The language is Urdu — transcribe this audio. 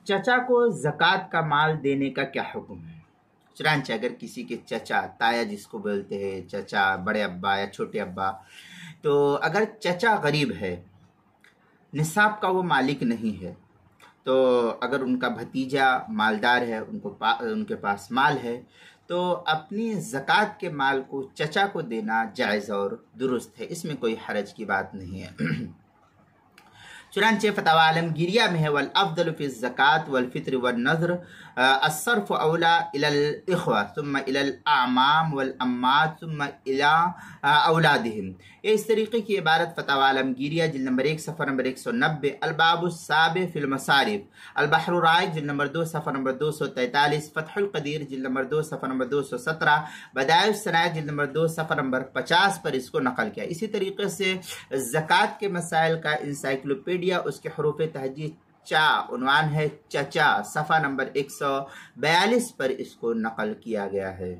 چچا کو زکوٰۃ کا مال دینے کا کیا حکم ہے؟ چنانچہ اگر کسی کے چچا، تایا جس کو بولتے ہیں، چچا، بڑے ابا یا چھوٹے ابا، تو اگر چچا غریب ہے، نصاب کا وہ مالک نہیں ہے، تو اگر ان کا بھتیجا مالدار ہے، ان کے پاس مال ہے، تو اپنی زکوٰۃ کے مال کو چچا کو دینا جائز اور درست ہے، اس میں کوئی حرج کی بات نہیں ہے۔ چنانچہ فتاوی عالمگیریہ میں ہے والافضل فی الزکوٰۃ والفطر والنذر الصرف اولا الی الاخوہ ثم الی الاعمام والامات ثم الی اولادہم۔ یہ اس طریقے کی عبارت فتاوی عالمگیریہ جلد نمبر 1 صفحہ نمبر 190، الباب السابع فی المصارف، البحر الرائق جلد نمبر 2 صفحہ نمبر 243، فتح القدیر جلد نمبر 2 صفحہ نمبر 217، بدائع الصنائع جلد نمبر 2 صفحہ نمبر 50 پر اس کو نقل کیا۔ اسی طریقے سے زکوٰۃ کے مسائل کا انسائکلوپیڈیا، اس کے حروف تہجی چا، عنوان ہے چچا، صفحہ نمبر 142 پر اس کو نقل کیا گیا ہے۔